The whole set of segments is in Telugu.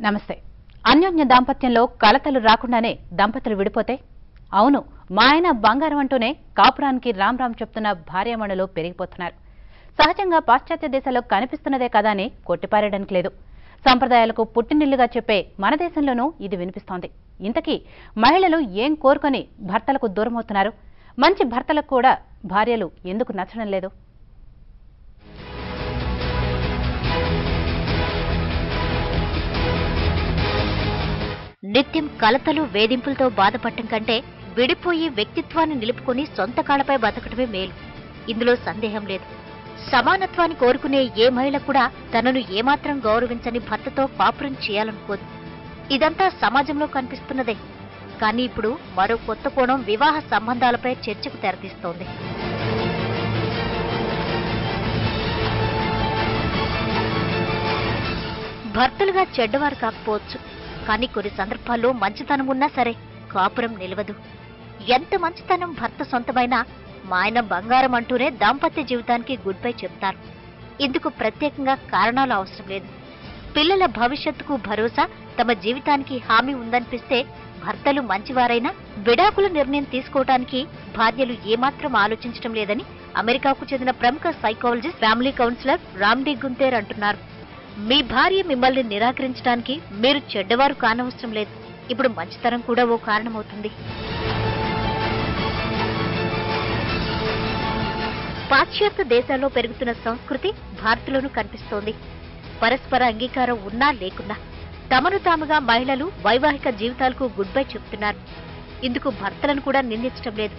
నమస్తే. అన్యోన్య దాంపత్యంలో కలతలు రాకుండానే దంపతులు విడిపోతే అవును మా ఆయన బంగారం అంటూనే కాపురానికి రామ్ రామ్ చెప్తున్న భార్యామణులు పెరిగిపోతున్నారు. సహజంగా పాశ్చాత్య దేశాల్లో కనిపిస్తున్నదే కదా అని కొట్టిపారేయడానికి లేదు. సంప్రదాయాలకు పుట్టినిల్లుగా చెప్పే మన దేశంలోనూ ఇది వినిపిస్తోంది. ఇంతకీ మహిళలు ఏం కోరుకొని భర్తలకు దూరమవుతున్నారు? మంచి భర్తలకు కూడా భార్యలు ఎందుకు నచ్చడం లేదు? నిత్యం కలతలు వేధింపులతో బాధపడటం కంటే విడిపోయి వ్యక్తిత్వాన్ని నిలుపుకొని సొంత కాళ్లపై బతకటమే మేలు. ఇందులో సందేహం లేదు. సమానత్వాన్ని కోరుకునే ఏ మహిళ కూడా తనను ఏమాత్రం గౌరవించని భర్తతో కాపురం చేయాలనుకోదు. ఇదంతా సమాజంలో కనిపిస్తున్నదే. కానీ ఇప్పుడు మరో కొత్త కోణం వివాహ సంబంధాలపై చర్చకు తెరతీస్తోంది. భర్తలుగా చెడ్డవారు కాకపోవచ్చు, కానీ కొన్ని సందర్భాల్లో మంచితనం ఉన్నా సరే కాపురం నిలవదు. ఎంత మంచితనం భర్త సొంతమైనా మా ఆయన బంగారం అంటూనే దాంపత్య జీవితానికి గుడ్ బై చెప్తారు. ఇందుకు ప్రత్యేకంగా కారణాలు అవసరం లేదు. పిల్లల భవిష్యత్తుకు భరోసా, తమ జీవితానికి హామీ ఉందనిపిస్తే భర్తలు మంచివారైనా విడాకుల నిర్ణయం తీసుకోవడానికి భార్యలు ఏమాత్రం ఆలోచించడం లేదని అమెరికాకు చెందిన ప్రముఖ సైకాలజిస్ట్, ఫ్యామిలీ కౌన్సిలర్ రామ్ డి గుంతేర్ అంటున్నారు. మీ భార్య మిమ్మల్ని నిరాకరించడానికి మీరు చెడ్డవారు కానవసరం లేదు. ఇప్పుడు మంచితనం కూడా ఓ కారణమవుతుంది. పాశ్చాత్య దేశాల్లో పెరుగుతున్న సంస్కృతి భారత్లోనూ కనిపిస్తోంది. పరస్పర అంగీకారం ఉన్నా లేకున్నా తమను తాముగా మహిళలు వైవాహిక జీవితాలకు గుడ్ బై చెప్తున్నారు. ఇందుకు భర్తలను కూడా నిందించడం లేదు.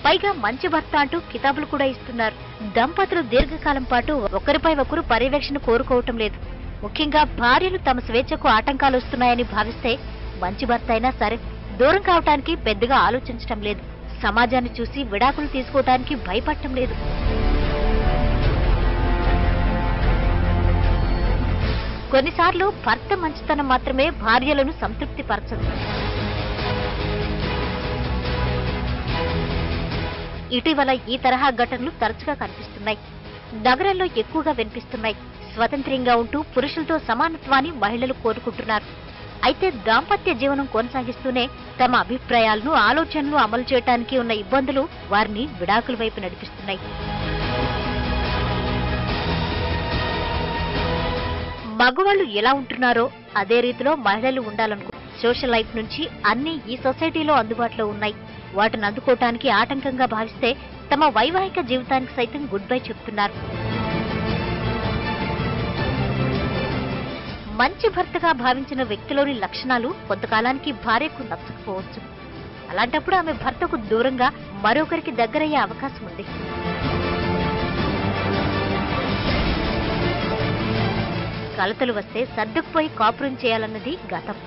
పైగా మంచి భర్త అంటూ కితాబులు కూడా ఇస్తున్నారు. దంపతులు దీర్ఘకాలం పాటు ఒకరిపై ఒకరు పర్యవేక్షణ కోరుకోవటం లేదు. ముఖ్యంగా భార్యలు తమ స్వేచ్ఛకు ఆటంకాలు వస్తున్నాయని భావిస్తే మంచి భర్త అయినా సరే దూరం కావటానికి పెద్దగా ఆలోచించటం లేదు. సమాజాన్ని చూసి విడాకులు తీసుకోవటానికి భయపడటం లేదు. కొన్నిసార్లు భర్త మంచితనం మాత్రమే భార్యలను సంతృప్తి పరచదు. ఇటీవల ఈ తరహా ఘటనలు తరచుగా కనిపిస్తున్నాయి. నగరాల్లో ఎక్కువగా వినిపిస్తున్నాయి. స్వతంత్రంగా ఉంటూ పురుషులతో సమానత్వాన్ని మహిళలు కోరుకుంటున్నారు. అయితే దాంపత్య జీవనం కొనసాగిస్తూనే తమ అభిప్రాయాలను, ఆలోచనలు అమలు చేయడానికి ఉన్న ఇబ్బందులు వారిని విడాకుల వైపు నడిపిస్తున్నాయి. మగవాళ్లు ఎలా ఉంటున్నారో అదే రీతిలో మహిళలు ఉండాలనుకో. సోషల్ లైఫ్ నుంచి అన్ని ఈ సొసైటీలో అందుబాటులో ఉన్నాయి. వాటిని అందుకోవటానికి ఆటంకంగా భావిస్తే తమ వైవాహిక జీవితానికి సైతం గుడ్ బై చెప్తున్నారు. మంచి భర్తగా భావించిన వ్యక్తిలోని లక్షణాలు కొంతకాలానికి భార్యకు నచ్చకపోవచ్చు. అలాంటప్పుడు ఆమె భర్తకు దూరంగా మరొకరికి దగ్గరయ్యే అవకాశం ఉంది. కలతలు వస్తే సర్దుకుపోయి కాపురం చేయాలన్నది గతం.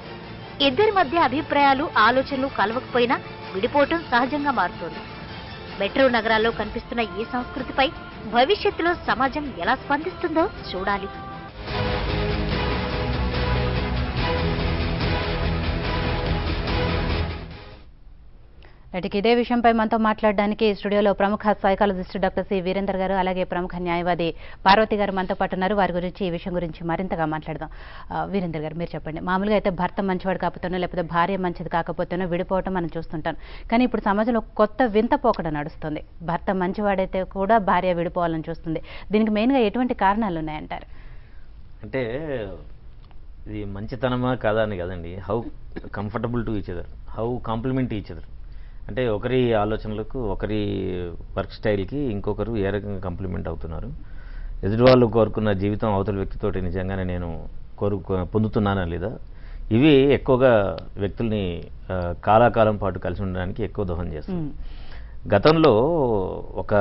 ఇద్దరి మధ్య అభిప్రాయాలు, ఆలోచనలు కలవకపోయినా విడిపోవటం సహజంగా మారుతోంది. మెట్రో నగరాల్లో కనిపిస్తున్న ఈ సంస్కృతిపై భవిష్యత్తులో సమాజం ఎలా స్పందిస్తుందో చూడాలి. ఇదే విషయంపై మనతో మాట్లాడడానికి స్టూడియోలో ప్రముఖ సైకాలజిస్ట్ డాక్టర్ సి వీరేందర్ గారు, అలాగే ప్రముఖ న్యాయవాది పార్వతి గారు మనతో పాటు ఉన్నారు. వారి గురించి ఈ విషయం గురించి మరింతగా మాట్లాడదాం. వీరేందర్ గారు, మీరు చెప్పండి. మామూలుగా అయితే భర్త మంచివాడు కాకపోతేనో లేకపోతే భార్య మంచిది కాకపోతేనో విడిపోవటం మనం చూస్తుంటాం. కానీ ఇప్పుడు సమాజంలో కొత్త వింత పోకడ నడుస్తుంది. భర్త మంచివాడైతే కూడా భార్య విడిపోవాలని చూస్తుంది. దీనికి మెయిన్గా ఎటువంటి కారణాలు ఉన్నాయంటారు? అంటే ఇది మంచితనమా కాదా అని కదండి. How comfortable to each other, how compliment each other. అంటే ఒకరి ఆలోచనలకు, ఒకరి వర్క్ స్టైల్కి ఇంకొకరు ఏ రకంగా కాంప్లిమెంట్ అవుతున్నారు. ఎదుటివాళ్ళు కోరుకున్న జీవితం అవతల వ్యక్తితోటి నిజంగానే నేను పొందుతున్నానా లేదా, ఇవి ఎక్కువగా వ్యక్తుల్ని కాలాకాలం పాటు కలిసి ఉండడానికి ఎక్కువ దోహదం చేస్తుంది. గతంలో ఒక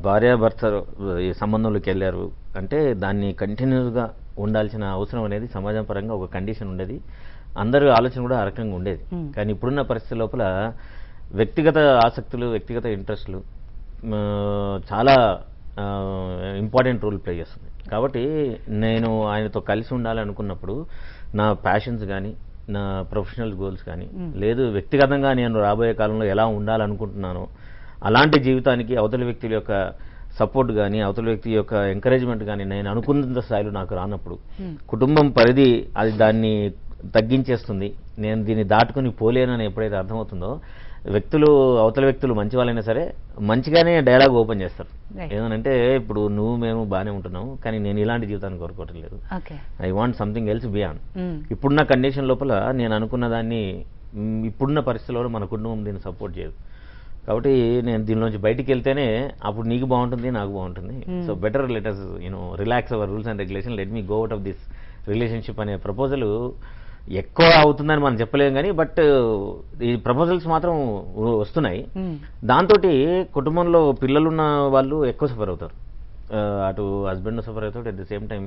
భార్యాభర్త ఈ సంబంధంలోకి వెళ్ళారు అంటే దాన్ని కంటిన్యూస్గా ఉండాల్సిన అవసరం అనేది సమాజం పరంగా ఒక కండిషన్ ఉండేది. అందరి ఆలోచన కూడా ఆ రకంగా ఉండేది. కానీ ఇప్పుడున్న పరిస్థితి లోపల వ్యక్తిగత ఆసక్తులు, వ్యక్తిగత ఇంట్రెస్ట్లు చాలా ఇంపార్టెంట్ రోల్ ప్లే చేస్తుంది. కాబట్టి నేను ఆయనతో కలిసి ఉండాలనుకున్నప్పుడు నా ప్యాషన్స్ కానీ, నా ప్రొఫెషనల్ గోల్స్ కానీ, లేదు వ్యక్తిగతంగా నేను రాబోయే కాలంలో ఎలా ఉండాలనుకుంటున్నానో అలాంటి జీవితానికి అవతల వ్యక్తుల యొక్క సపోర్ట్ కానీ, అవతల వ్యక్తి యొక్క ఎంకరేజ్మెంట్ కానీ నేను అనుకున్నంత స్థాయిలో నాకు రానప్పుడు, కుటుంబం పరిధి అది దాన్ని తగ్గించేస్తుంది, నేను దీన్ని దాటుకుని పోలేనని ఎప్పుడైతే అర్థమవుతుందో అవతల వ్యక్తులు మంచి వాళ్ళైనా సరే మంచిగానే డైలాగ్ ఓపెన్ చేస్తారు. ఏమనంటే ఇప్పుడు మేము బాగానే ఉంటున్నాము, కానీ నేను ఇలాంటి జీవితాన్ని కోరుకోవటం లేదు, I want something else beyond. ఇప్పుడున్న కండిషన్ లోపల నేను అనుకున్న దాన్ని ఇప్పుడున్న పరిస్థితుల్లో మన కుటుంబం దీన్ని సపోర్ట్ చేయదు, కాబట్టి నేను దీనిలోంచి బయటికి వెళ్తేనే అప్పుడు నీకు బాగుంటుంది, నాకు బాగుంటుంది. So better let us relax our rules and regulation, let me go out of this relationship అనే ప్రపోజల్ ఎక్కువ అవుతుందని మనం చెప్పలేము, కానీ బట్ ఈ ప్రపోజల్స్ మాత్రం వస్తున్నాయి. దాంతో కుటుంబంలో పిల్లలున్న వాళ్ళు ఎక్కువ సఫర్ అవుతారు, అటు హస్బెండ్ సఫర్ అవుతాడు, అట్ ద సేమ్ టైం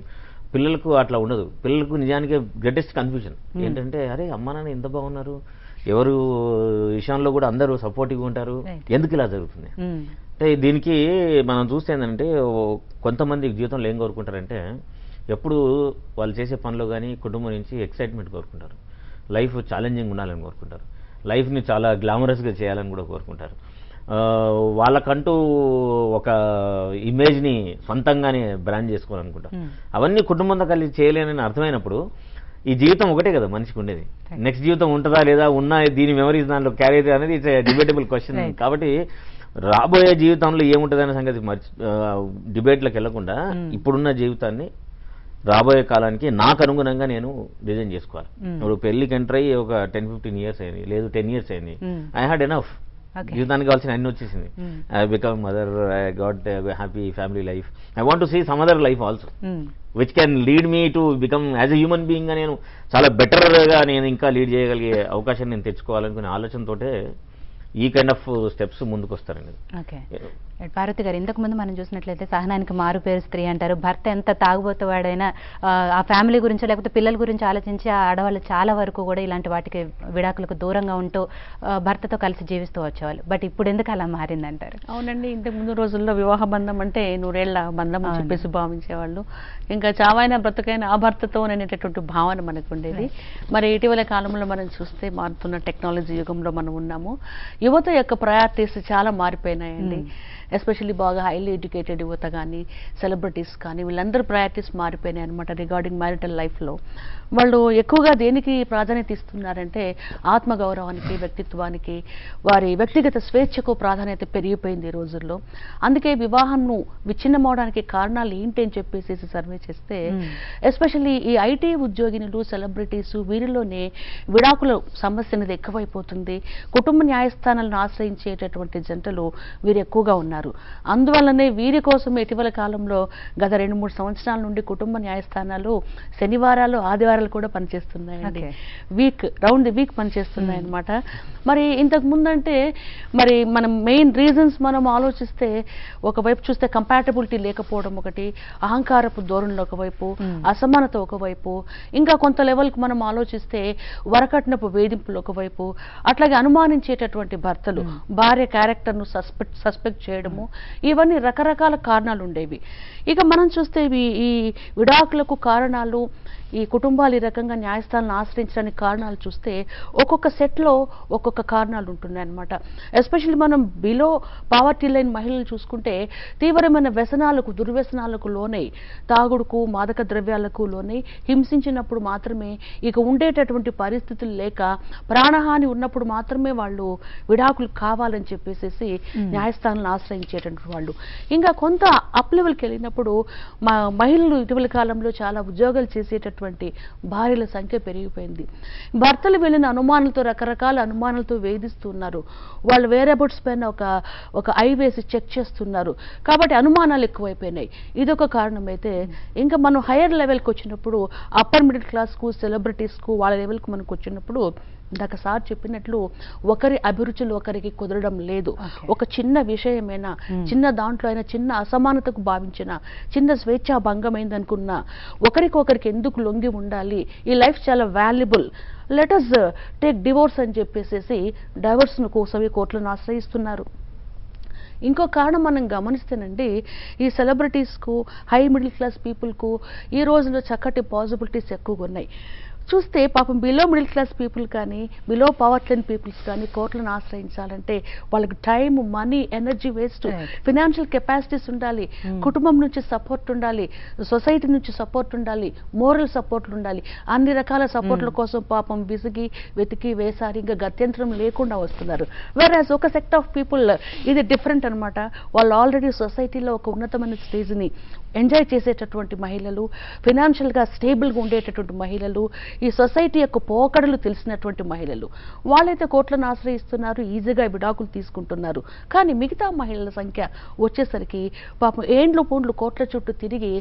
పిల్లలకు అట్లా ఉండదు. పిల్లలకు నిజానికి గ్రేటెస్ట్ కన్ఫ్యూజన్ ఏంటంటే, అరే అమ్మా నాన్న ఎంత బాగున్నారు, ఎవరు విషయంలో కూడా అందరూ సపోర్టివ్గా ఉంటారు, ఎందుకు ఇలా జరుగుతుంది అంటే దీనికి మనం చూస్తే ఏంటంటే కొంతమంది జీవితంలో ఏం కోరుకుంటారంటే, ఎప్పుడు వాళ్ళు చేసే పనిలో కానీ కుటుంబం నుంచి ఎక్సైట్మెంట్ కోరుకుంటారు, లైఫ్ ఛాలెంజింగ్ ఉండాలని కోరుకుంటారు, లైఫ్ని చాలా గ్లామరస్గా చేయాలని కూడా కోరుకుంటారు, వాళ్ళకంటూ ఒక ఇమేజ్ని సొంతంగానే బ్రాండ్ చేసుకోవాలనుకుంటారు. అవన్నీ కుటుంబంతో కలిసి చేయలేనని అర్థమైనప్పుడు ఈ జీవితం ఒకటే కదా మనిషికి ఉండేది, నెక్స్ట్ జీవితం ఉంటుందా లేదా, ఉన్న దీని మెమరీస్ దాంట్లో క్యారీ అయితే అనేది ఇట్స్ డిబేటబుల్ క్వశ్చన్. కాబట్టి రాబోయే జీవితంలో ఏముంటుందనే సంగతి డిబేట్లకు వెళ్లకుండా ఇప్పుడున్న జీవితాన్ని రాబోయే కాలానికి నాకు అనుగుణంగా నేను డిజైన్ చేసుకోవాలి. ఇప్పుడు పెళ్లికి ఎంటర్ అయ్యి ఒక 10-15 years అయింది, లేదు 10 years అయింది, ఐ హ్యాడ్ ఎనఫ్, జీవితానికి కావాల్సిన అన్ని వచ్చేసింది. I become mother, I got happy family life, I want to see some other life also which can lead me to become as a human being గా నేను చాలా బెటర్గా నేను ఇంకా లీడ్ చేయగలిగే అవకాశం నేను తెచ్చుకోవాలనుకునే ఆలోచనతోటే ఈ కైండ్ ఆఫ్ స్టెప్స్ ముందుకు వస్తారండి. ఓకే పార్వతి గారు, ఇంతకు ముందు మనం చూసినట్లయితే సహనానికి మారు పేరు స్త్రీ అంటారు. భర్త ఎంత తాగుబోతువాడైనా ఆ ఫ్యామిలీ గురించి లేకపోతే పిల్లల గురించి ఆలోచించి ఆ ఆడవాళ్ళు చాలా వరకు కూడా ఇలాంటి వాటికి విడాకులకు దూరంగా ఉంటూ భర్తతో కలిసి జీవిస్తూ వచ్చేవాళ్ళు. బట్ ఇప్పుడు ఎందుకు అలా మారిందంటారు? అవునండి, ఇంతకు ముందు రోజుల్లో వివాహ బంధం అంటే 100 ఏళ్ల బంధం అని చెప్పేసి భావించేవాళ్ళు. ఇంకా చావైన బ్రతుకైన ఆ భర్తతో అనేటటువంటి భావన మనకు ఉండేది. మరి ఇటీవల కాలంలో మనం చూస్తే మారుతున్న టెక్నాలజీ యుగంలో మనం ఉన్నాము. యువత యొక్క ప్రయారిటీస్ చాలా మారిపోయినాయండి. ఎస్పెషల్లీ బాగా హైలీ ఎడ్యుకేటెడ్ యువత కానీ సెలబ్రిటీస్ కానీ వీళ్ళందరూ ప్రయారిటీస్ మారిపోయినాయి అనమాట. రిగార్డింగ్ మ్యారిటల్ లైఫ్లో వాళ్ళు ఎక్కువగా దేనికి ప్రాధాన్యత ఇస్తున్నారంటే ఆత్మగౌరవానికి, వ్యక్తిత్వానికి, వారి వ్యక్తిగత స్వేచ్ఛకు ప్రాధాన్యత పెరిగిపోయింది ఈ రోజుల్లో. అందుకే వివాహంను విచ్ఛిన్నమవడానికి కారణాలు ఏంటి అని చెప్పేసి సర్వే చేస్తే ఎస్పెషల్లీ ఈ ఐటీ ఉద్యోగినులు, సెలబ్రిటీస్ వీరిలోనే విడాకుల సమస్య అనేది ఎక్కువైపోతుంది. కుటుంబ న్యాయస్థానాలను ఆశ్రయించేటటువంటి జంటలు వీరు ఎక్కువగా ఉన్నారు. అందువల్లనే వీరి కోసం ఇటీవల కాలంలో గత 2-3 సంవత్సరాల నుండి కుటుంబ న్యాయస్థానాలు శనివారాలు, ఆదివారాలు కూడా పనిచేస్తున్నాయండి. రౌండ్ ది వీక్ పనిచేస్తున్నాయి అనమాట. మరి ఇంతకు ముందంటే మరి మనం మెయిన్ రీజన్స్ మనం ఆలోచిస్తే ఒకవైపు చూస్తే కంపాటబిలిటీ లేకపోవడం ఒకటి, అహంకారపు ధోరణులు ఒకవైపు, అసమానత ఒకవైపు, ఇంకా కొంత లెవెల్కి మనం ఆలోచిస్తే వరకట్నపు వేధింపులు ఒకవైపు, అట్లాగే అనుమానించేటటువంటి భర్తలు, భార్య క్యారెక్టర్ను సస్పెక్ట్ చేయడము, ఇవన్నీ రకరకాల కారణాలు ఉండేవి. ఇక మనం చూస్తే ఈ విడాకులకు కారణాలు, ఈ కుటుంబాలు ఈ రకంగా న్యాయస్థానాలను ఆశ్రయించడానికి కారణాలు చూస్తే ఒక్కొక్క సెట్లో ఒక్కొక్క కారణాలు ఉంటున్నాయి అనమాట. ఎస్పెషల్లీ మనం బిలో పావర్టీ లైన్ మహిళలు చూసుకుంటే తీవ్రమైన వ్యసనాలకు, దుర్వ్యసనాలకు లోనై, తాగుడుకు, మాదక ద్రవ్యాలకు లోనై హింసించినప్పుడు మాత్రమే, ఇక ఉండేటటువంటి పరిస్థితులు లేక ప్రాణహాని ఉన్నప్పుడు మాత్రమే వాళ్ళు విడాకులు కావాలని చెప్పేసి న్యాయస్థానాలను ఆశ్రయించేటటువంటి వాళ్ళు. ఇంకా కొంత అప్ లెవెల్కి వెళ్ళినప్పుడు మహిళలు ఇటీవల కాలంలో చాలా ఉద్యోగాలు చేసేటటువంటి భార్యల సంఖ్య పెరిగిపోయింది. భర్తలు వెళ్ళిన అనుమానాలతో, రకరకాల అనుమానాలతో వేధిస్తున్నారు. వాళ్ళు వేరబౌట్స్ పైన ఒక ఐ వేసి చెక్ చేస్తున్నారు. కాబట్టి అనుమానాలు ఎక్కువైపోయినాయి. ఇదొక కారణం అయితే, ఇంకా మనం హైయర్ లెవెల్కి వచ్చినప్పుడు అప్పర్ మిడిల్ క్లాస్కు, సెలబ్రిటీస్కు, వాళ్ళ లెవెల్కి మనకు వచ్చినప్పుడు ఇందాక సార్ చెప్పినట్లు ఒకరి అభిరుచులు ఒకరికి కుదరడం లేదు. ఒక చిన్న విషయమైనా, చిన్న దాంట్లో అయినా, చిన్న అసమానతకు భావించిన, చిన్న స్వేచ్ఛా భంగమైంది అనుకున్న ఒకరికొకరికి ఎందుకు లొంగి ఉండాలి, ఈ లైఫ్ చాలా valuable, let us take divorce అని చెప్పేసి డైవర్స్ను కోసమే కోర్టులను ఆశ్రయిస్తున్నారు. ఇంకో కారణం మనం గమనిస్తేనండి, ఈ సెలబ్రిటీస్కు, హై మిడిల్ క్లాస్ పీపుల్కు ఈ రోజుల్లో చక్కటి పాసిబిలిటీస్ ఎక్కువగా ఉన్నాయి. చూస్తే పాపం బిలో మిడిల్ క్లాస్ పీపుల్ కానీ బిలో పవర్ లైన్ పీపుల్స్ కానీ కోర్టులను ఆశ్రయించాలంటే వాళ్ళకి time, money, energy waste, financial capacities ఉండాలి, కుటుంబం నుంచి సపోర్ట్ ఉండాలి, సొసైటీ నుంచి సపోర్ట్ ఉండాలి, మోరల్ సపోర్ట్లు ఉండాలి. అన్ని రకాల సపోర్ట్ల కోసం పాపం విసిగి వెతికి వేసారి ఇంకా గత్యంతరం లేకుండా వస్తున్నారు. వేరాజ్ ఒక సెక్ట్ ఆఫ్ పీపుల్ ఇది డిఫరెంట్ అన్నమాట. వాళ్ళు ఆల్రెడీ సొసైటీలో ఒక ఉన్నతమైన స్టేజ్ని ఎంజాయ్ చేసేటటువంటి మహిళలు, ఫినాన్షియల్గా స్టేబుల్గా ఉండేటటువంటి మహిళలు, ఈ సొసైటీ యొక్క పోకడలు తెలిసినటువంటి మహిళలు, వాళ్ళైతే కోర్టులను ఆశ్రయిస్తున్నారు, ఈజీగా విడాకులు తీసుకుంటున్నారు. కానీ మిగతా మహిళల సంఖ్య వచ్చేసరికి పాపం ఏండ్లు పూండ్లు కోర్టుల చుట్టూ తిరిగి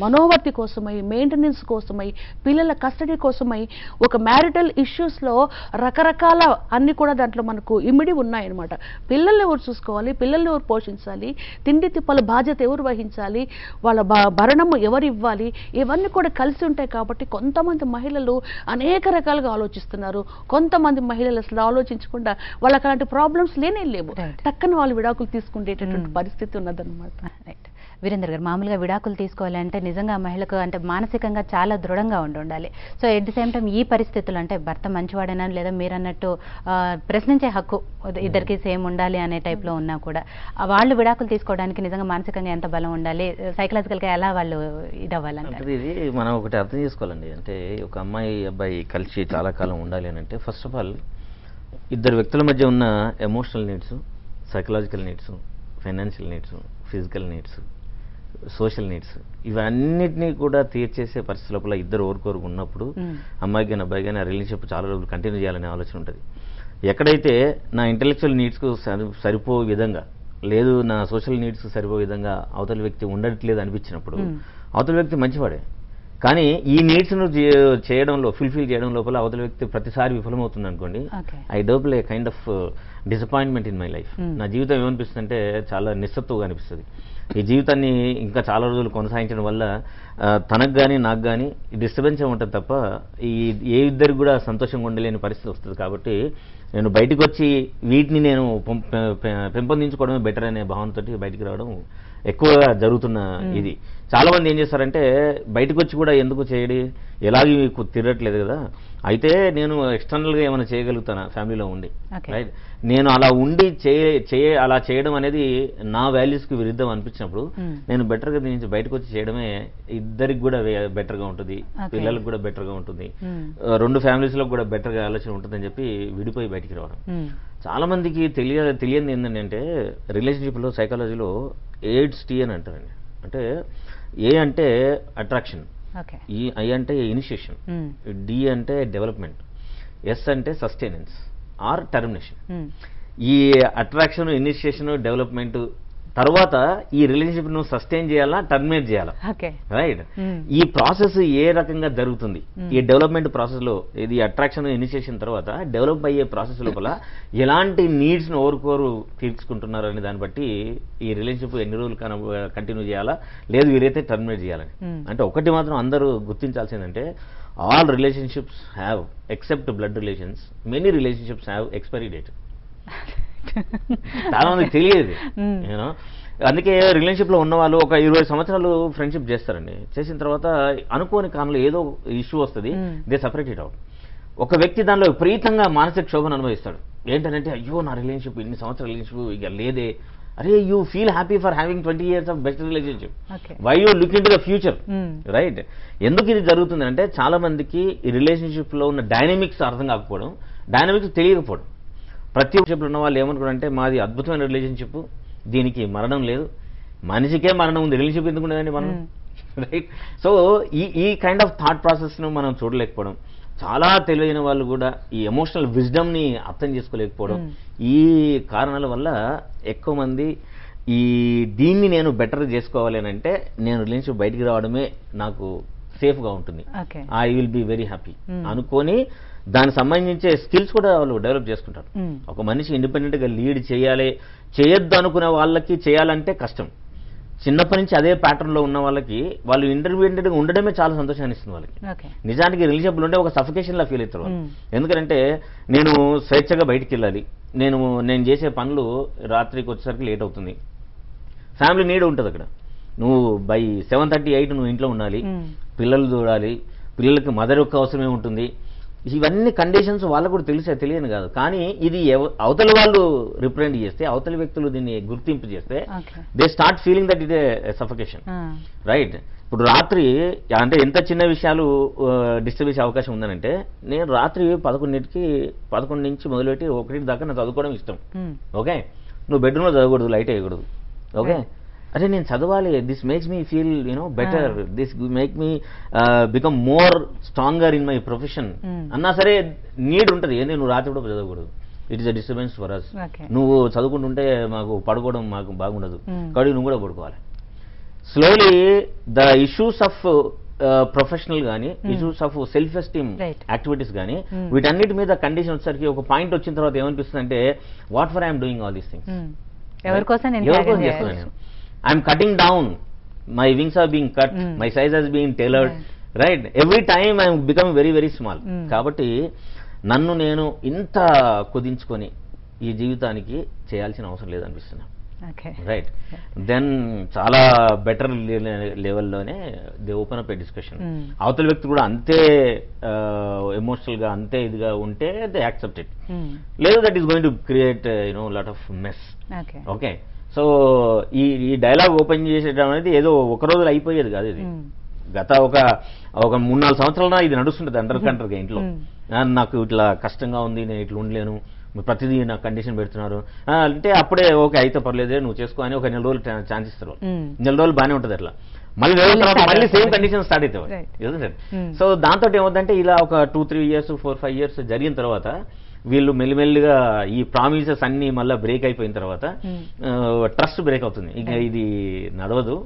మనోవర్తి కోసమై, మెయింటెనెన్స్ కోసమై, పిల్లల కస్టడీ కోసమై, ఒక మ్యారిటల్ ఇష్యూస్లో రకరకాల అన్ని కూడా దాంట్లో మనకు ఇమిడి ఉన్నాయన్నమాట. పిల్లల్ని ఎవరు చూసుకోవాలి, పిల్లల్ని ఎవరు పోషించాలి, తిండి తిప్పల బాధ్యత ఎవరు వహించాలి, వాళ్ళ భరణము ఎవరు ఇవ్వాలి, ఇవన్నీ కూడా కలిసి ఉంటాయి. కాబట్టి కొంతమంది మహిళలు అనేక రకాలుగా ఆలోచిస్తున్నారు. కొంతమంది మహిళలు అసలు ఆలోచించకుండా వాళ్ళకి అలాంటి ప్రాబ్లమ్స్ లేవు, టక్కన వాళ్ళు విడాకులు తీసుకునేటటువంటి పరిస్థితి ఉన్నదన్నమాట. వీరేంద్ర గారు, మామూలుగా విడాకులు తీసుకోవాలంటే నిజంగా మహిళకు అంటే మానసికంగా చాలా దృఢంగా ఉండాలి. So at the same time ఈ పరిస్థితులు అంటే భర్త మంచివాడైనా లేదా మీరు అన్నట్టు ప్రశ్నించే హక్కు ఇద్దరికి సేమ్ ఉండాలి అనే టైప్లో ఉన్నా కూడా వాళ్ళు విడాకులు తీసుకోవడానికి నిజంగా మానసికంగా ఎంత బలం ఉండాలి, సైకలాజికల్గా ఎలా వాళ్ళు ఇదవ్వాలంటే? ఇది మనం ఒకటి అర్థం చేసుకోవాలండి. అంటే ఒక అమ్మాయి అబ్బాయి కలిసి చాలా కాలం ఉండాలి అని అంటే ఫస్ట్ ఆఫ్ ఆల్ ఇద్దరు వ్యక్తుల మధ్య ఉన్న emotional needs, psychological needs, financial needs, physical needs, social needs ఇవన్నిటినీ కూడా తీర్చేసే పరిస్థితి లోపల ఇద్దరు ఓరుకోరు ఉన్నప్పుడు అమ్మాయికి కానీ అబ్బాయి కానీ ఆ రిలేషన్షిప్ చాలా రోజులు కంటిన్యూ చేయాలనే ఆలోచన ఉంటుంది. ఎక్కడైతే నా ఇంటెలెక్చువల్ నీడ్స్కు సరిపోయే విధంగా లేదు, నా సోషల్ నీడ్స్ సరిపోయే విధంగా అవతల వ్యక్తి ఉండట్లేదు అనిపించినప్పుడు అవతల వ్యక్తి మంచివాడే, కానీ ఈ నీడ్స్ను చేయడంలో ఫుల్ఫిల్ చేయడం లోపల అవతల వ్యక్తి ప్రతిసారి విఫలమవుతుంది అనుకోండి, I double a kind of disappointment in my life. నా జీవితం ఏమనిపిస్తుంది అంటే చాలా నిస్సత్తుగా అనిపిస్తుంది. ఈ జీవితాన్ని ఇంకా చాలా రోజులు కొనసాగించడం వల్ల తనకు కానీ నాకు కానీ డిస్టర్బెన్స్ ఉంటుంది తప్ప ఏ ఇద్దరికి కూడా సంతోషంగా ఉండలేని పరిస్థితి వస్తుంది. కాబట్టి నేను బయటకు వచ్చి వీటిని నేను పెంపొందించుకోవడమే బెటర్ అనే భావనతో బయటికి రావడం ఎక్కువగా జరుగుతున్న ఇది. చాలా మంది ఏం చేస్తారంటే బయటకు వచ్చి కూడా ఎందుకు చేయడి, ఎలాగే తిరగట్లేదు కదా, అయితే నేను ఎక్స్టర్నల్గా ఏమైనా చేయగలుగుతాను ఫ్యామిలీలో ఉండి, రైట్, నేను అలా ఉండి అలా చేయడం అనేది నా వాల్యూస్కి విరుద్ధం అనిపించినప్పుడు నేను బెటర్గా దీని నుంచి బయటకు వచ్చి చేయడమే ఇద్దరికి కూడా బెటర్గా ఉంటుంది, పిల్లలకు కూడా బెటర్గా ఉంటుంది, రెండు ఫ్యామిలీస్లో కూడా బెటర్గా ఆలోచన ఉంటుందని చెప్పి విడిపోయి బయటికి రావడం. చాలా మందికి తెలియని ఏంటంటే రిలేషన్షిప్లో సైకాలజీలో ఎయిడ్స్ టీ అని అంటారండి. అంటే ఏ అంటే అట్రాక్షన్, ఐ అంటే ఇనిషియేషన్, డి అంటే డెవలప్మెంట్, ఎస్ అంటే సస్టైనెన్స్ ఆర్ టర్మినేషన్. ఈ అట్రాక్షన్, ఇనిషియేషన్, డెవలప్మెంట్ తర్వాత ఈ రిలేషన్షిప్ ను సస్టైన్ చేయాలా, టర్మినేట్ చేయాలా, రైట్? ఈ ప్రాసెస్ ఏ రకంగా జరుగుతుంది, ఈ డెవలప్మెంట్ ప్రాసెస్ లో ఇది అట్రాక్షన్, ఇనిషియేషన్ తర్వాత డెవలప్ అయ్యే ప్రాసెస్ లోపల ఎలాంటి నీడ్స్ ను ఓరుకోరు తీర్చుకుంటున్నారు అనే దాన్ని బట్టి ఈ రిలేషన్షిప్ ఎన్ని రోజులు కంటిన్యూ చేయాలా, లేదు వీరైతే టర్మినేట్ చేయాలని. అంటే ఒకటి మాత్రం అందరూ గుర్తించాల్సిందంటే all relationships have, except blood relations, many relationships have expiry date. చాలా మందికి తెలియదు. నేను అందుకే రిలేషన్షిప్ లో ఉన్న వాళ్ళు ఒక 20 సంవత్సరాలు ఫ్రెండ్షిప్ చేస్తారండి. చేసిన తర్వాత అనుకోని కాలంలో ఏదో ఇష్యూ వస్తుంది, దే సపరేట్ ఇట్ అవుట్. ఒక వ్యక్తి దానిలో విపరీతంగా మానసిక క్షోభను అనుభవిస్తాడు. ఏంటంటే అయ్యో నా రిలేషన్షిప్ ఇన్ని సంవత్సరాల రిలేషన్షిప్ ఇక లేదే. Are you feel happy for having 20 years of best relationship, why you look into the future, right? ఎందుకు ఇది జరుగుతుంది అంటే చాలా మందికి ఈ రిలేషన్షిప్ లో ఉన్న డైనమిక్స్ అర్థం కాకపోవడం, డైనమిక్స్ తెలియకపోవడం. ప్రతి రిలేషన్షిప్ ఉన్న వాళ్ళు ఏమనుకుంటారంటే మాది అద్భుతమైన రిలేషన్షిప్, దీనికి మరణం లేదు, మనిషికే మరణం ఉంది, రిలేషన్షిప్ ఎందుకు ఉండదని మనం, రైట్? సో ఈ కైండ్ ఆఫ్ థాట్ ప్రాసెస్ను మనం చూడలేకపోవడం, చాలా తెలివైన వాళ్ళు కూడా ఈ ఎమోషనల్ విజ్డమ్ని అర్థం చేసుకోలేకపోవడం, ఈ కారణాల వల్ల ఎక్కువ మంది దీన్ని నేను బెటర్ చేసుకోవాలి అని అంటే నేను రిలేషన్షిప్ బయటికి రావడమే నాకు సేఫ్గా ఉంటుంది, I will be very happy అనుకొని దానికి సంబంధించే స్కిల్స్ కూడా వాళ్ళు డెవలప్ చేసుకుంటారు. ఒక మనిషి ఇండిపెండెంట్గా లీడ్ చేయాలి, చేయొద్దు అనుకునే వాళ్ళకి చేయాలంటే కష్టం. చిన్నప్పటి నుంచి అదే ప్యాటర్న్లో ఉన్న వాళ్ళకి వాళ్ళు ఇండిపెండెంట్గా ఉండడమే చాలా సంతోషాన్ని ఇస్తుంది వాళ్ళకి. నిజానికి రిలేషన్షిప్లు ఉంటే ఒక సఫికేషన్లా ఫీల్ అవుతారు వాళ్ళు. ఎందుకంటే నేను స్వేచ్ఛగా బయటికి వెళ్ళాలి, నేను చేసే పనులు రాత్రికి వచ్చేసరికి లేట్ అవుతుంది, ఫ్యామిలీ నీడ్ ఉంటుంది అక్కడ, నువ్వు బై 7:30, 8 నువ్వు ఇంట్లో ఉండాలి, పిల్లలు చూడాలి, పిల్లలకి మదర్ యొక్క అవసరమే ఉంటుంది. ఇవన్నీ కండిషన్స్ వాళ్ళకు కూడా తెలియని కాదు. కానీ ఇది అవతల వాళ్ళు రిప్రజెంట్ చేస్తే, అవతల వ్యక్తులు దీన్ని గుర్తింపు చేస్తే దే స్టార్ట్ ఫీలింగ్ దట్ ఇదే సఫికేషన్, రైట్? ఇప్పుడు రాత్రి అంటే ఎంత చిన్న విషయాలు డిస్టర్బ్ చేసే అవకాశం ఉందనంటే, నేను రాత్రి 11 నుంచి మొదలుపెట్టి 1 దాకా నాకు చదువుకోవడం ఇష్టం. ఓకే, నువ్వు బెడ్రూమ్లో చదవకూడదు, లైట్ వేయకూడదు. ఓకే, అరే నేను చదవాలి, this makes me feel better, this make me become more stronger in my profession అన్నా సరే నీడ్ ఉంటుంది. ఏంది నువ్వు రాత్రి కూడా చదవకూడదు, it is a disturbance for us. నువ్వు చదువుకుంటుంటే మాకు పడుకోవడం మాకు బాగుండదు, కాబట్టి నువ్వు కూడా పడుకోవాలి. Slowly the issues of professional కానీ, issues of self esteem activities కానీ, వీటన్నిటి మీద కండిషన్ వచ్చేసరికి ఒక పాయింట్ వచ్చిన తర్వాత ఏమనిపిస్తుంది అంటే, what for I'm doing all these things, ఎవరికోసం చేస్తున్నాను. I'm cutting down, my wings are being cut, my size has been tailored, right? Every time I'm becoming very very small. కాబట్టి నన్ను నేను ఇంత కుదించుకొని ఈ జీవితానికి చేయాల్సిన అవసరం లేదనిపిస్తున్నా, రైట్? దెన్ చాలా బెటర్ లెవెల్లోనే they open up a discussion. అవతల వ్యక్తి కూడా అంతే ఎమోషనల్ గా, అంతే ఇదిగా ఉంటే దే యాక్సెప్ట్ ఇట్. లేదు, that is going to create lot of mess. Okay, so ఈ డైలాగ్ ఓపెన్ చేసేయడం అనేది ఏదో ఒక రోజులో అయిపోయేది కాదు. ఇది గత ఒక 3-4 సంవత్సరాల ఇది నడుస్తుంటుంది అండర్గా ఇంట్లో. నాకు ఇట్లా కష్టంగా ఉంది, నేను ఇట్లా ఉండలేను, ప్రతిదీ నాకు కండిషన్ పెడుతున్నారు అంటే, అప్పుడే ఓకే అయితే పర్లేదే నువ్వు చేసుకో అని ఒక 4 రోజులు ఛాన్స్ ఇస్తారు. 4 రోజులు బాగానే ఉంటుంది. అట్లా మళ్ళీ 4 రోజుల తర్వాత మళ్ళీ సేమ్ కండిషన్ స్టార్ట్ అవుతాయి. సో దాంతో ఏమవుతుందంటే, ఇలా ఒక 2-3 years 4-5 years జరిగిన తర్వాత వీళ్ళు మెల్లిమెల్లిగా ఈ ప్రామిసెస్ అన్ని మళ్ళీ బ్రేక్ అయిపోయిన తర్వాత ట్రస్ట్ బ్రేక్ అవుతుంది. ఇక ఇది నడవదు,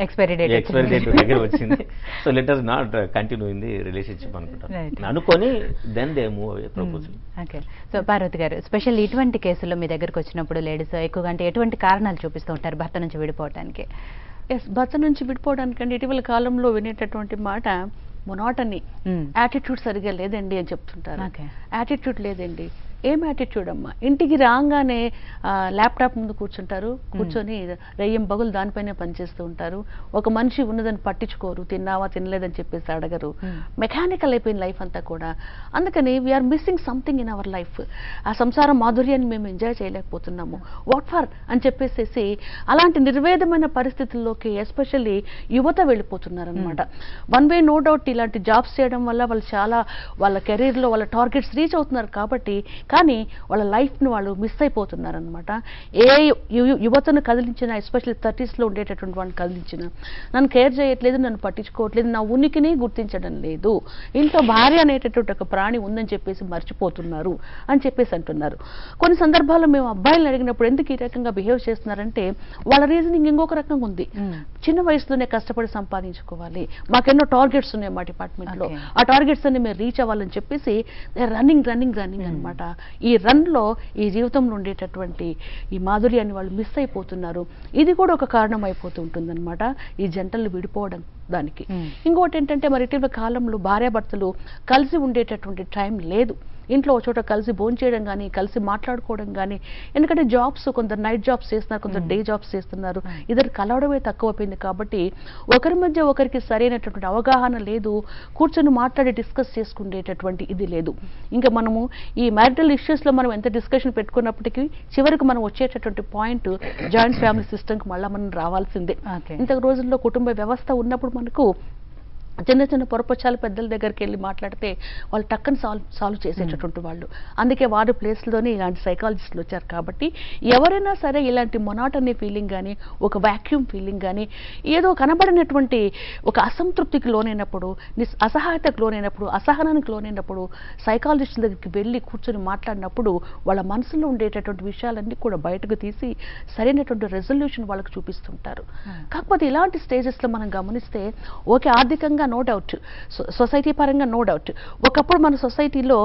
ఎక్స్పైరీ డేట్ దగ్గర వచ్చింది, so let us not continue in the relationship అనుకుంటాను అనుకొని then they move away proposal. Okay, so Parvathi garu, special ఇటువంటి కేసుల్లో మీ దగ్గరకు వచ్చినప్పుడు లేడీస్ ఎక్కువగా అంటే ఎటువంటి కారణాలు చూపిస్తూ ఉంటారు భర్త నుంచి విడిపోవడానికి? భర్త నుంచి విడిపోవడానికంటే ఇటీవల కాలంలో వినేటటువంటి మాట మొనాటనీ, యాటిట్యూడ్ సరిగా లేదండి అని చెప్తుంటారు. యాటిట్యూడ్ లేదండి, ఏం యాటిట్యూడ్ అమ్మా? ఇంటికి రాగానే ల్యాప్టాప్ ముందు కూర్చొని రెయ్యం బగులు దానిపైనే పనిచేస్తూ ఉంటారు. ఒక మనిషి ఉన్నదని పట్టించుకోరు, తిన్నావా తినలేదని చెప్పేసి అడగరు. మెకానికల్ అయిపోయిన లైఫ్ అంతా కూడా. అందుకని we are missing something in our life. ఆ సంసార మాధుర్యాన్ని మేము ఎంజాయ్ చేయలేకపోతున్నాము. వాట్ ఫర్ అని చెప్పేసి అలాంటి నిర్వేదమైన పరిస్థితుల్లోకి ఎస్పెషల్లీ యువత వెళ్ళిపోతున్నారు అనమాట. వన్ వే నో డౌట్, ఇలాంటి జాబ్స్ చేయడం వల్ల వాళ్ళు చాలా వాళ్ళ కెరీర్లో వాళ్ళ టార్గెట్స్ రీచ్ అవుతున్నారు కాబట్టి, కానీ వాళ్ళ లైఫ్ను వాళ్ళు మిస్ అయిపోతున్నారు అనమాట. ఏ యువతను కదిలించిన, ఎస్పెషల్లీ 30s ఉండేటటువంటి వాళ్ళని కదిలించిన, నన్ను కేర్ చేయట్లేదు, నన్ను పట్టించుకోవట్లేదు, నా ఉనికిని గుర్తించడం లేదు, ఇంట్లో భార్య అనేటటువంటి ఒక ప్రాణి ఉందని చెప్పేసి మర్చిపోతున్నారు అని చెప్పేసి అంటున్నారు. కొన్ని సందర్భాల్లో మేము అబ్బాయిలను అడిగినప్పుడు ఎందుకు ఈ రకంగా బిహేవ్ చేస్తున్నారంటే, వాళ్ళ రీజనింగ్ ఇంకొక రకంగా ఉంది. చిన్న వయసులోనే కష్టపడి సంపాదించుకోవాలి, మాకెన్నో టార్గెట్స్ ఉన్నాయి మా డిపార్ట్మెంట్ లో, ఆ టార్గెట్స్ అన్ని మేము రీచ్ అవ్వాలని చెప్పేసి రన్నింగ్ అనమాట. ఈ రన్ లో ఈ జీవితంలో ఉండేటటువంటి ఈ మాధుర్యాన్ని వాళ్ళు మిస్ అయిపోతున్నారు. ఇది కూడా ఒక కారణం అయిపోతూ ఉంటుందన్నమాట ఈ జంటలు విడిపోవడం దానికి. ఇంకోటి ఏంటంటే, మరి ఇటీవల కాలంలో భార్యాభర్తలు కలిసి ఉండేటటువంటి టైం లేదు. ఇంట్లో ఒక చోట కలిసి భోంచేయడం కానీ, కలిసి మాట్లాడుకోవడం కానీ, ఎందుకంటే జాబ్స్, కొందరు నైట్ జాబ్స్ చేస్తున్నారు, కొందరు డే జాబ్స్ చేస్తున్నారు, ఇద్దరు కలవడమే తక్కువైపోయింది. కాబట్టి ఒకరి మధ్య ఒకరికి సరైనటువంటి అవగాహన లేదు, కూర్చొని మాట్లాడి డిస్కస్ చేసుకునేటటువంటి ఇది లేదు. ఇంకా మనము ఈ మ్యారిటల్ ఇష్యూస్లో మనం ఎంత డిస్కషన్ పెట్టుకున్నప్పటికీ చివరికి మనం వచ్చేటటువంటి పాయింట్ జాయింట్ ఫ్యామిలీ సిస్టమ్కి మళ్ళీ మనం రావాల్సిందే. ఇంత రోజుల్లో కుటుంబ వ్యవస్థ ఉన్నప్పుడు మనకు చిన్న చిన్న పొరపచ్చాలు పెద్దల దగ్గరికి వెళ్ళి మాట్లాడితే వాళ్ళు టక్కని సాల్వ్ చేసేటటువంటి వాళ్ళు. అందుకే వారి ప్లేస్లోనే ఇలాంటి సైకాలజిస్టులు వచ్చారు. కాబట్టి ఎవరైనా సరే ఇలాంటి మొనాటనీ ఫీలింగ్ కానీ, ఒక వ్యాక్యూమ్ ఫీలింగ్ కానీ, ఏదో కనబడినటువంటి ఒక అసంతృప్తికి లోనైనప్పుడు, అసహాయతకు లోనైనప్పుడు, అసహనానికి లోనైనప్పుడు సైకాలజిస్టుల దగ్గరికి వెళ్ళి కూర్చొని మాట్లాడినప్పుడు వాళ్ళ మనసులో ఉండేటటువంటి విషయాలన్నీ కూడా బయటకు తీసి సరైనటువంటి రెజల్యూషన్ వాళ్ళకి చూపిస్తుంటారు. కాకపోతే ఇలాంటి స్టేజెస్లో మనం గమనిస్తే, ఓకే ఆర్థికంగా నో డౌట్, సొసైటీ పరంగా నో డౌట్. ఒకప్పుడు మన సొసైటీలో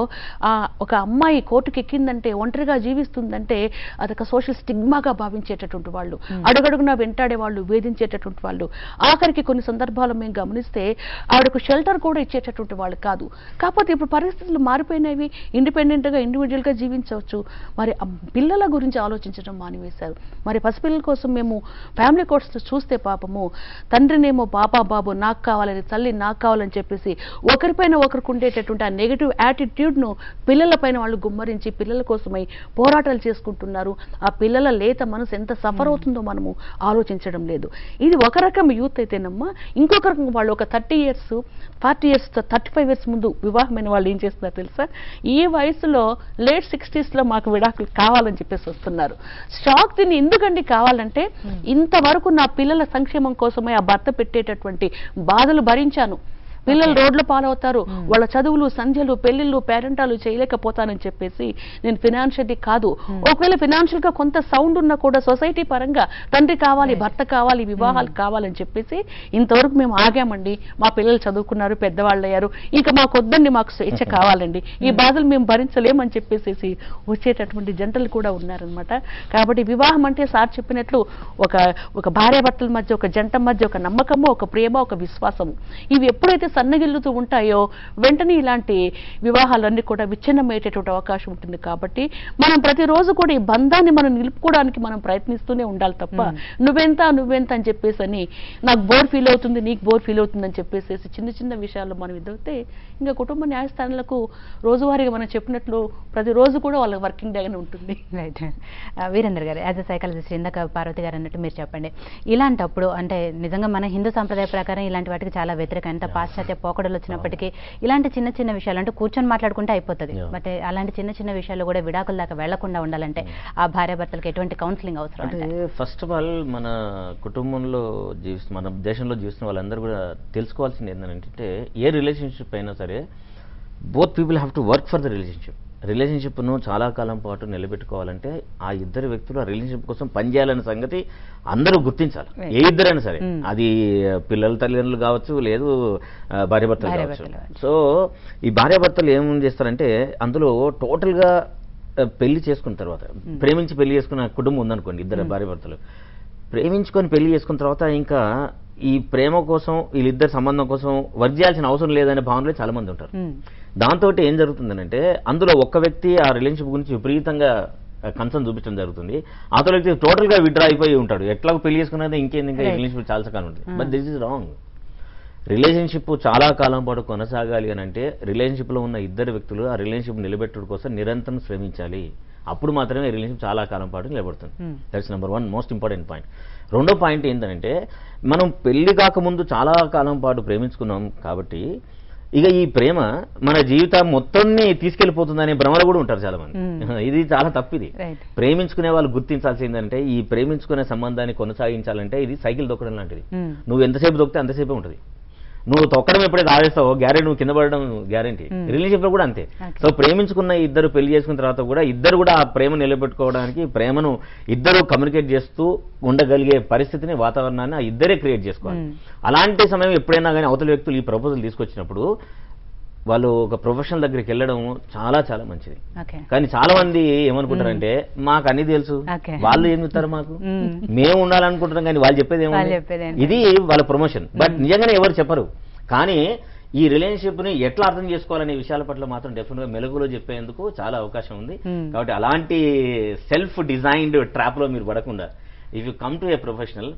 ఒక అమ్మాయి కోర్టుకి ఎక్కిందంటే, ఒంటరిగా జీవిస్తుందంటే అదొక సోషల్ స్టిగ్మాగా భావించేటటువంటి వాళ్ళు, అడుగడుగునా వెంటాడే వాళ్ళు, వేధించేటటువంటి వాళ్ళు. ఆఖరికి కొన్ని సందర్భాలు మేము గమనిస్తే ఆవిడకు షెల్టర్ కూడా ఇచ్చేటటువంటి వాళ్ళు కాదు. కాకపోతే ఇప్పుడు పరిస్థితులు మారిపోయినవి, ఇండిపెండెంట్గా ఇండివిజువల్గా జీవించవచ్చు. మరి పిల్లల గురించి ఆలోచించడం మానివేశారు. మరి పసిపిల్లల కోసం మేము ఫ్యామిలీ కోర్ట్స్లో చూస్తే పాపము తండ్రినేమో పాప బాబు నాకు కావాలని తల్లి నాకు కావాలని చెప్పేసి ఒకరిపైన ఒకరికి ఉండేటటువంటి ఆ నెగిటివ్ యాటిట్యూడ్ను పిల్లలపైన వాళ్ళు గుమ్మరించి పిల్లల కోసమై పోరాటాలు చేసుకుంటున్నారు. ఆ పిల్లల లేత మనసు ఎంత సఫర్ అవుతుందో మనము ఆలోచించడం లేదు. ఇది ఒక రకం యూత్ అయితేనమ్మా, ఇంకొక రకం వాళ్ళు ఒక 30 years 40 years 35 years ముందు వివాహమైన వాళ్ళు ఏం చేస్తున్నారు తెలుసా, ఈ వయసులో late 60s లో మాకు విడాకులు కావాలని చెప్పేసి వస్తున్నారు. షాక్ తిని ఎందుకండి కావాలంటే, ఇంతవరకు నా పిల్లల సంక్షేమం కోసమే ఆ భర్త పెట్టేటటువంటి బాధలు భరించాను, పిల్లలు రోడ్ల పాలవుతారు, వాళ్ళ చదువులు సంధ్యలు పెళ్లిళ్ళు పేరెంటాలు చేయలేకపోతానని చెప్పేసి నేను ఫినాన్షియల్లీ కాదు, ఒకవేళ ఫినాన్షియల్ గా కొంత సౌండ్ ఉన్నా కూడా సొసైటీ పరంగా తండ్రి కావాలి, భర్త కావాలి, వివాహాలు కావాలని చెప్పేసి ఇంతవరకు మేము ఆగామండి. మా పిల్లలు చదువుకున్నారు, పెద్దవాళ్ళు అయ్యారు, ఇంకా మాకు వద్దండి, మాకు స్వేచ్ఛ కావాలండి, ఈ బాధలు మేము భరించలేమని చెప్పేసి వచ్చేటటువంటి జంటలు కూడా ఉన్నారనమాట. కాబట్టి వివాహం అంటే సార్ చెప్పినట్లు ఒక భార్యాభర్తల మధ్య, ఒక జంట మధ్య ఒక నమ్మకము, ఒక ప్రేమ, ఒక విశ్వాసము, ఇవి ఎప్పుడైతే సన్నగిల్లుతూ ఉంటాయో వెంటనే ఇలాంటి వివాహాలన్నీ కూడా విచ్ఛిన్నమయ్యేటటువంటి అవకాశం ఉంటుంది. కాబట్టి మనం ప్రతిరోజు కూడా ఈ బంధాన్ని మనం నిలుపుకోవడానికి మనం ప్రయత్నిస్తూనే ఉండాలి తప్ప నువ్వెంత అని చెప్పేసి అని నాకు బోర్ ఫీల్ అవుతుంది, నీకు బోర్ ఫీల్ అవుతుంది అని చెప్పేసి చిన్న చిన్న విషయాల్లో మనం ఇదవుతే ఇంకా కుటుంబ న్యాయస్థానాలకు రోజువారీగా మనం చెప్పినట్లు ప్రతిరోజు కూడా వాళ్ళ వర్కింగ్ డేగానే ఉంటుంది. రైట్. వీరేంద్ర గారు, యాజ్ అ సైకాలజిస్ట్, ఇందాక పార్వతి గారు అన్నట్టు మీరు చెప్పండి, ఇలాంటప్పుడు అంటే నిజంగా మన హిందూ సాంప్రదాయ ప్రకారం ఇలాంటి వాటికి చాలా వ్యతిరేకం, ఎంత పాశ్చాత్య పోకడలు వచ్చినప్పటికీ ఇలాంటి చిన్న చిన్న విషయాలు అంటే కూర్చొని మాట్లాడుకుంటే అయిపోతుంది, బట్ అలాంటి చిన్న చిన్న విషయాలు కూడా విడాకుల దాకా వెళ్లకుండా ఉండాలంటే ఆ భార్యాభర్తలకు ఎటువంటి కౌన్సిలింగ్ అవసరం? అంటే ఫస్ట్ ఆఫ్ ఆల్ మన కుటుంబంలో మన దేశంలో జీవిస్తున్న వాళ్ళందరూ కూడా తెలుసుకోవాల్సింది ఏంటంటే, ఏ రిలేషన్షిప్ అయినా సరే both people have to work for the రిలేషన్షిప్ను చాలా కాలం పాటు నిలబెట్టుకోవాలంటే ఆ ఇద్దరు వ్యక్తులు ఆ రిలేషన్షిప్ కోసం పనిచేయాలనే సంగతి అందరూ గుర్తించాలి. ఏ ఇద్దరైనా సరే, అది పిల్లల తల్లిదండ్రులు కావచ్చు, లేదు భార్యాభర్తలు కావచ్చు. సో ఈ భార్యాభర్తలు ఏం చేస్తారంటే, అందులో టోటల్గా పెళ్లి చేసుకున్న తర్వాత, ప్రేమించి పెళ్లి చేసుకున్న కుటుంబం ఉందనుకోండి, ఇద్దరు భార్యాభర్తలు ప్రేమించుకొని పెళ్లి చేసుకున్న తర్వాత ఇంకా ఈ ప్రేమ కోసం, వీళ్ళిద్దరు సంబంధం కోసం వర్క్ చేయాల్సిన అవసరం లేదనే భావనలో చాలా మంది ఉంటారు. దాంతో ఏం జరుగుతుందనంటే, అందులో ఒక్క వ్యక్తి ఆ రిలేషన్షిప్ గురించి విపరీతంగా కన్సర్న్ చూపించడం జరుగుతుంది, అవతల వ్యక్తి టోటల్ గా విడ్రా అయిపోయి ఉంటాడు, ఎట్లా పెళ్లి చేసుకున్నది ఇంకేంది, ఇంకా రిలేషన్షిప్ చాలా కాలం ఉంటుంది. But this is wrong. Relationship చాలా కాలం పాటు కొనసాగాలి అని అంటే రిలేషన్షిప్ లో ఉన్న ఇద్దరు వ్యక్తులు ఆ రిలేషన్షిప్ నిలబెట్టడం కోసం నిరంతరం శ్రమించాలి. అప్పుడు మాత్రమే రిలేషన్షిప్ చాలా కాలం పాటు నిలబడుతుంది. That's number 1 most important point. రెండో పాయింట్ ఏంటంటే, మనం పెళ్లి కాకముందు చాలా కాలం పాటు ప్రేమించుకున్నాం కాబట్టి ఇక ఈ ప్రేమ మన జీవితం మొత్తాన్ని తీసుకెళ్లిపోతుందనే భ్రమలు కూడా ఉంటారు చాలా మంది. ఇది చాలా తప్పిది. ప్రేమించుకునే వాళ్ళు గుర్తించాల్సి ఏంటంటే, ఈ ప్రేమించుకునే సంబంధాన్ని కొనసాగించాలంటే ఇది సైకిల్ తొక్కడం లాంటిది. నువ్వు ఎంతసేపు తొక్కితే అంతసేపే ఉంటుంది. నువ్వు తొక్కడం ఎప్పుడైతే ఆవేస్తావో గ్యారెంటీ నువ్వు కింద పడడం గ్యారెంటీ. రిలేషన్షిప్ లో కూడా అంతే. సో ప్రేమించుకున్న ఇద్దరు పెళ్లి చేసుకున్న తర్వాత కూడా ఇద్దరు కూడా ఆ ప్రేమ నిలబెట్టుకోవడానికి ప్రేమను ఇద్దరు కమ్యూనికేట్ చేస్తూ ఉండగలిగే పరిస్థితిని, వాతావరణాన్ని ఆ ఇద్దరే క్రియేట్ చేసుకోవాలి. అలాంటి సమయం ఎప్పుడైనా కానీ అవతల వ్యక్తులు ఈ ప్రపోజల్ తీసుకొచ్చినప్పుడు వాళ్ళు ఒక ప్రొఫెషనల్ దగ్గరికి వెళ్ళడం చాలా చాలా మంచిది. కానీ చాలా మంది ఏమనుకుంటారంటే, మాకు అన్ని తెలుసు, వాళ్ళు ఏం చెప్తారు మాకు, మేము ఉండాలనుకుంటున్నాం కానీ వాళ్ళు చెప్పేది ఏమో, ఇది వాళ్ళ ప్రమోషన్. బట్ నిజంగానే ఎవరు చెప్పరు. కానీ ఈ రిలేషన్షిప్ ని ఎట్లా అర్థం చేసుకోవాలనే విషయాల పట్ల మాత్రం డెఫినెట్ గా మెలుగులో చెప్పేందుకు చాలా అవకాశం ఉంది. కాబట్టి అలాంటి సెల్ఫ్ డిజైన్డ్ ట్రాప్ లో మీరు పడకుండా, if you come to a professional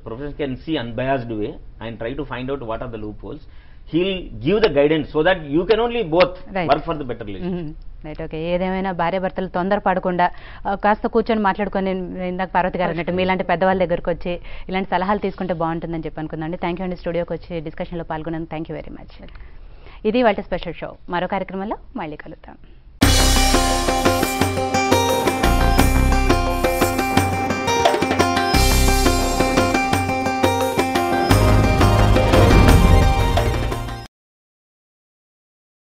can see unbiased way and try to find out what are the loopholes. He'll give the guidance so that you can only both work for the better relationship. Right. Okay. ఏదేమైనా భార్యాభర్తలు తొందర పడకుండా కాస్త కూర్చొని మాట్లాడుకొని, ఇందాక పార్వతి గారు అన్నట్టు మీలాంటి పెద్దవాళ్ళ దగ్గరకు వచ్చి ఇలాంటి సలహాలు తీసుకుంటే బాగుంటుందని చెప్పి అనుకుందండి. థ్యాంక్ యూ అండి, స్టూడియోకి వచ్చి డిస్కషన్లో పాల్గొన్నాను. Thank you very much. ఇది వాటి స్పెషల్ షో. మరో కార్యక్రమంలో మళ్ళీ కలుద్దాం.